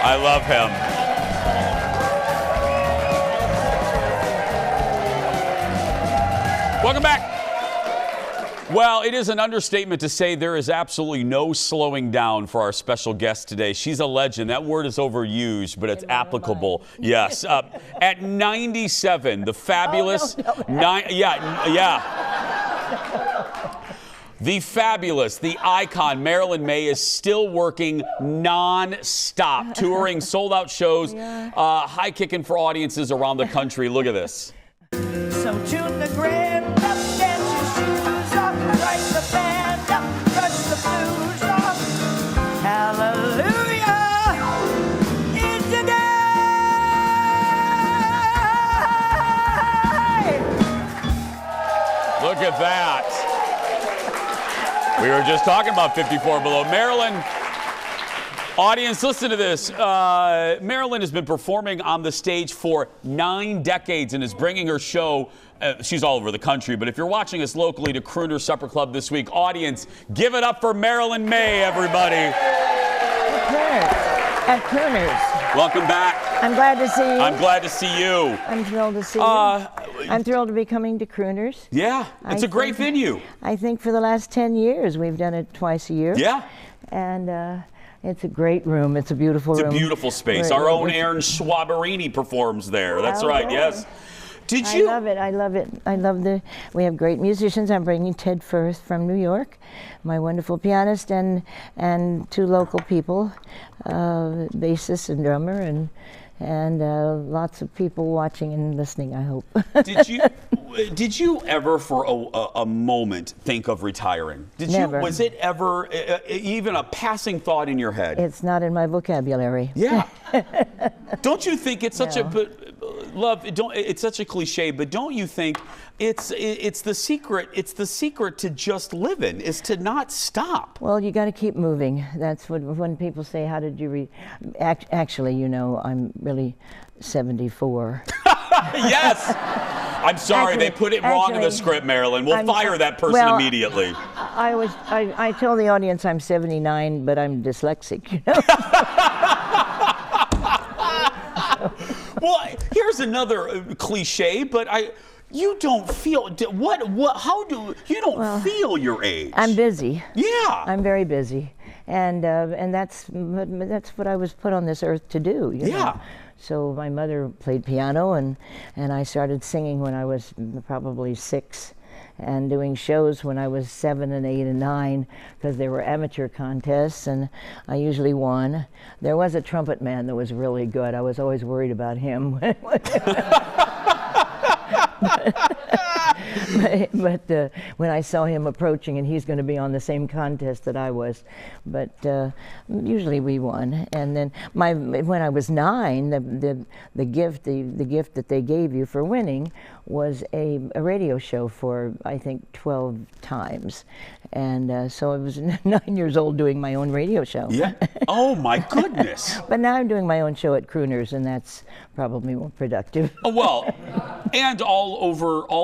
I love him. Welcome back. Well, it is an understatement to say there is absolutely no slowing down for our special guest today. She's a legend. That word is overused, but it's applicable. Yes. At 97, the fabulous... The fabulous, the icon, Marilyn Maye is still working non-stop, touring sold-out shows, high-kicking for audiences around the country. Look at this. So tune the grand up, get your shoes off, write the band up, brush the blues off. Hallelujah is the day. Look at that. We were just talking about 54 Below. Marilyn, audience, listen to this. Marilyn has been performing on the stage for 9 decades and is bringing her show. She's all over the country, but if you're watching us locally to Crooners Supper Club this week, audience, give it up for Marilyn Maye, everybody. At Crooners. Welcome back. I'm glad to see you. I'm glad to see you. I'm thrilled to see you. I'm thrilled to be coming to Crooners. Yeah, it's a great venue. I think for the last 10 years we've done it twice a year. Yeah. And it's a great room. It's a beautiful room. It's a beautiful space. Our own Aaron Schwaberini performs there. That's right, yes. Did you? I love it. I love it. I love we have great musicians. I'm bringing Ted Firth from New York, my wonderful pianist, and 2 local people, bassist and drummer, and lots of people watching and listening, I hope. Did you ever for a moment think of retiring? Never. Was it ever even a passing thought in your head? It's not in my vocabulary. Yeah. Don't you think it's such it's such a cliche, but don't you think it's the secret to just living is to not stop? Well, you got to keep moving. That's when people say, how did you actually, you know, I'm really 74. Yes. I'm sorry, they put it wrong in the script, Marilyn. We'll fire that person immediately. I tell the audience I'm 79, but I'm dyslexic, you know? Well, here's another cliche, but you don't feel feel your age. I'm busy. Yeah. I'm very busy. And that's what I was put on this earth to do, you know? So my mother played piano, and I started singing when I was probably 6, and doing shows when I was 7 and 8 and 9, because there were amateur contests, and I usually won. There was a trumpet man that was really good. I was always worried about him. But when I saw him approaching, and he's going to be on the same contest that I was, but usually we won. And then when I was 9, the gift that they gave you for winning was a radio show for I think 12 times, and so I was 9 years old doing my own radio show. Yeah. Oh my goodness. But now I'm doing my own show at Crooners, and that's probably more productive. Oh, well, and all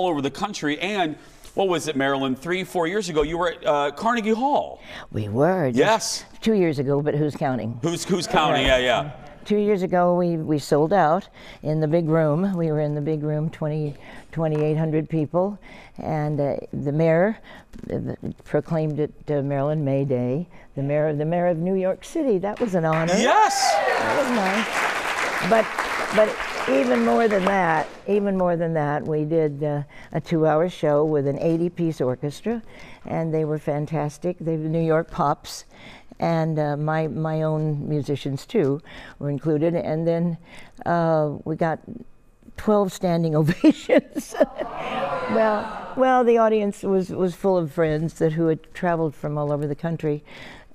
over the country. And what was it, Marilyn? 3-4 years ago, you were at Carnegie Hall. We were. Yes. 2 years ago, but who's counting? Who's counting? Yeah. 2 years ago, we sold out in the big room. We were in the big room, 2,800 people, and the mayor proclaimed it Marilyn Maye Day. The mayor of New York City. That was an honor. Yes. That was nice. But even more than that, we did a 2-hour show with an 80-piece orchestra, and they were fantastic. They were New York Pops, and my own musicians too were included. And then we got 12 standing ovations. Well, the audience was full of friends who had traveled from all over the country.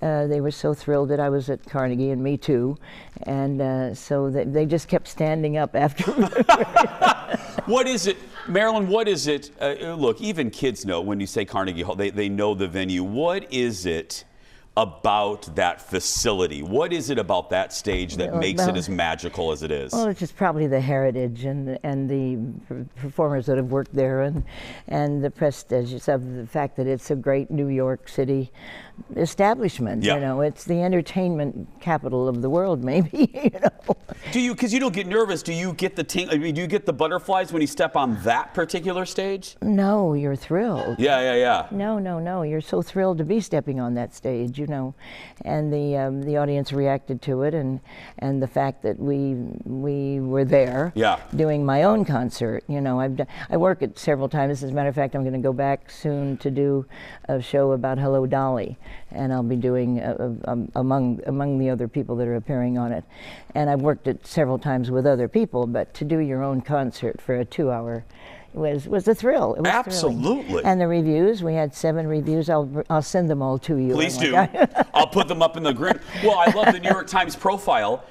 They were so thrilled that I was at Carnegie, and me too, and so they just kept standing up after. What is it, Marilyn? What is it? Look, even kids know when you say Carnegie Hall, they know the venue. What is it about that facility? What is it about that stage that makes it as magical as it is? Well, it's just probably the heritage and the performers that have worked there, and the prestige of the fact that it's a great New York City establishment. Yeah. You know, it's the entertainment capital of the world, maybe. You know. Do you, because you don't get nervous, do you get the I mean, do you get the butterflies when you step on that particular stage? No, you're thrilled. Yeah. No. You're so thrilled to be stepping on that stage, you know, and the audience reacted to it, and the fact that we were there, doing my own concert. You know, I work it several times. As a matter of fact, I'm going to go back soon to do a show about Hello Dolly, and I'll be doing among the other people that are appearing on it. And I've worked it several times with other people, but to do your own concert for a 2-hour was a thrill. It was absolutely thrilling. And the reviews, we had 7 reviews. I'll send them all to you. Please do. I'll put them up in the grid. Well, I love the New York Times profile.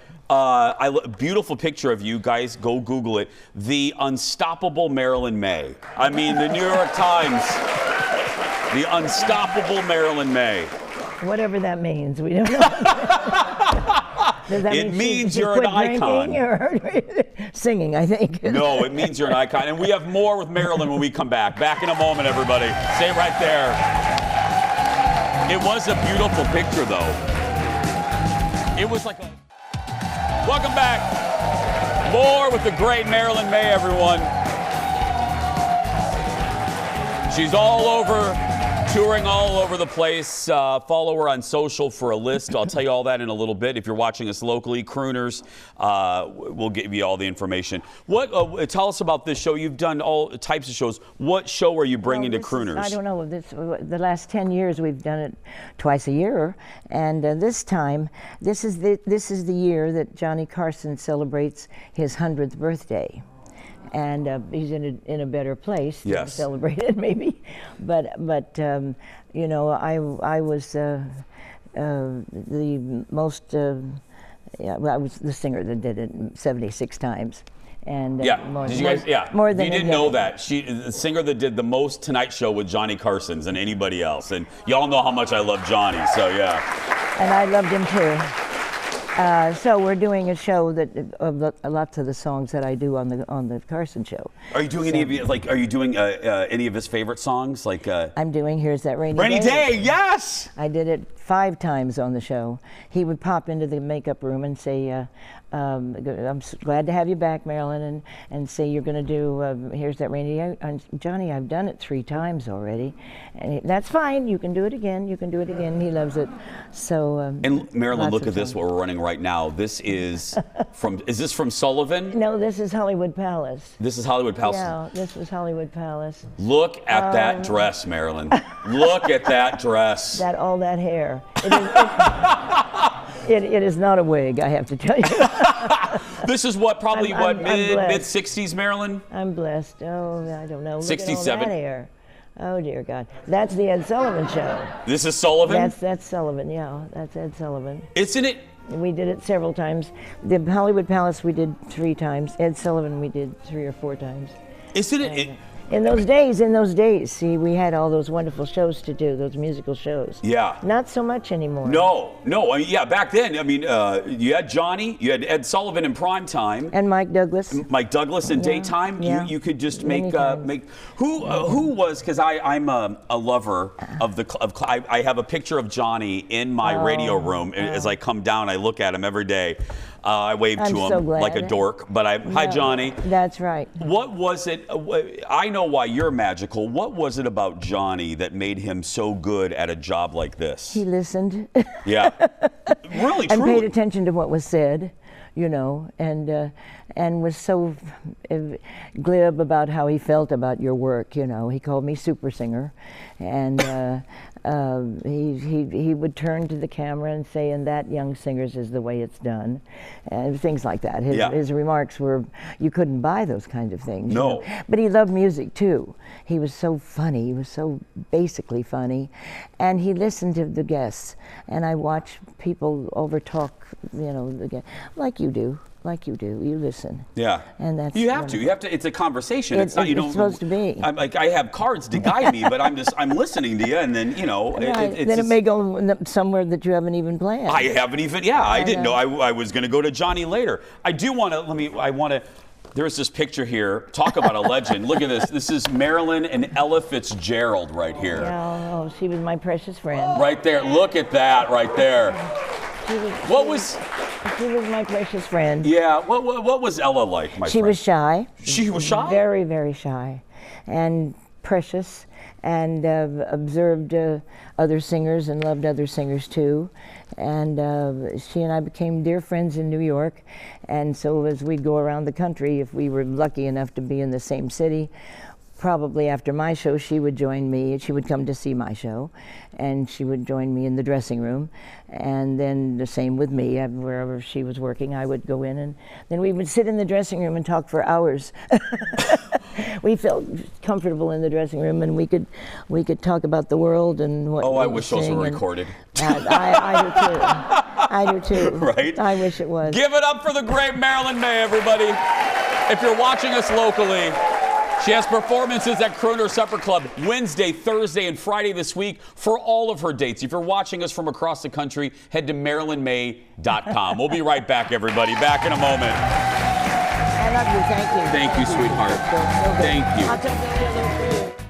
Beautiful picture of you guys. Go Google it. The unstoppable Marilyn Maye. I mean, the New York Times. The unstoppable Marilyn Maye. Whatever that means, we don't know. It means you're an icon. Or singing, I think. No, it means you're an icon. And we have more with Marilyn when we come back. Back in a moment, everybody. Stay right there. It was a beautiful picture, though. It was like a... Welcome back. More with the great Marilyn Maye, everyone. She's all over, touring all over the place. Follow her on social for a list. I'll tell you all that in a little bit. If you're watching us locally, Crooners, we'll give you all the information. Tell us about this show. You've done all types of shows. What show are you bringing to Crooners? I don't know. The last 10 years we've done it twice a year, and this time, this is the year that Johnny Carson celebrates his 100th birthday. And he's in a better place to celebrate it, maybe. But you know, I was the most. I was the singer that did it 76 times. And more, did you guys? Yeah, more than you didn't know that the singer that did the most Tonight Show with Johnny Carson's than anybody else. And y'all know how much I love Johnny, so yeah. And I loved him too. So we're doing a show that lots of the songs that I do on the Carson show. Are you doing any of Are you doing any of his favorite songs? Like I'm doing "Here's That Rainy Day." Rainy Day, yes. I did it 5 times on the show. He would pop into the makeup room and say, "I'm glad to have you back, Marilyn," and say you're going to do "Here's That Rainy Day." And Johnny, I've done it 3 times already, and that's fine. You can do it again. You can do it again. He loves it. So. And Marilyn, look at this. What we're running right now. This is from. Is this from Sullivan? No, this is Hollywood Palace. This is Hollywood Palace. Yeah, this was Hollywood Palace. Look at that dress, Marilyn. Look at that dress. All that hair. It is not a wig, I have to tell you. This is probably mid 60s, Marilyn? I'm blessed. Oh, I don't know. Look 67. at all that hair. Oh dear God. That's the Ed Sullivan Show. This is Sullivan? That's Sullivan, yeah. That's Ed Sullivan. Isn't it? We did it several times. The Hollywood Palace we did 3 times. Ed Sullivan we did 3 or 4 times. Isn't it? In those days, see, we had all those wonderful shows to do, those musical shows. Yeah. Not so much anymore. No. I mean, yeah, back then, I mean, you had Johnny, you had Ed Sullivan in prime time. And Mike Douglas. In daytime. Yeah. You could just make who was, because I'm a lover of I have a picture of Johnny in my radio room. As I come down, I look at him every day. I wave to him like a dork, but hi, Johnny. That's right. What was it? I know why you're magical. What was it about Johnny that made him so good at a job like this? He listened. Yeah. Really, truly. And paid attention to what was said, you know, and was so glib about how he felt about your work, you know. He called me super singer, and he would turn to the camera and say, "And that, young singers, is the way it's done," and things like that. His remarks were, you couldn't buy those kinds of things. No. You know? But he loved music too. He was so funny. He was so basically funny, and he listened to the guests. And I watch people overtalk, you know, like you do. like you do. You listen. Yeah. And that's you have to. You have to. It's a conversation. It's not. You it's don't. supposed to be. I'm like I have cards to guide me, but I'm listening to you, and then Right. it's then just, it may go somewhere that you haven't even planned. I haven't even. Yeah, I didn't know. I was going to go to Johnny later. I do want to. I want to. There's this picture here. Talk about a legend. Look at this. This is Marilyn and Ella Fitzgerald right here. Oh, she was my precious friend. Right there. Look at that right there. She was my precious friend. Yeah. What was Ella like, my She friend? was shy. She was shy? Very, very shy. And precious. And observed other singers and loved other singers too. And she and I became dear friends in New York. And so as we'd go around the country, if we were lucky enough to be in the same city, probably after my show, she would join me. She would come to see my show, and she would join me in the dressing room. And then the same with me. Wherever she was working, I would go in, and then we would sit in the dressing room and talk for hours. We felt comfortable in the dressing room, and we could talk about the world and what. Oh, we I were wish those seeing, were and recorded. I do too. I do too. Right? I wish it was. Give it up for the great Marilyn Maye, everybody. If you're watching us locally, she has performances at Crooners Supper Club Wednesday, Thursday, and Friday this week for all of her dates. If you're watching us from across the country, head to MarilynMaye.com. We'll be right back, everybody. Back in a moment. I love you. Thank you. Thank you, sweetheart. So good. Thank you. I'll tell you the other two.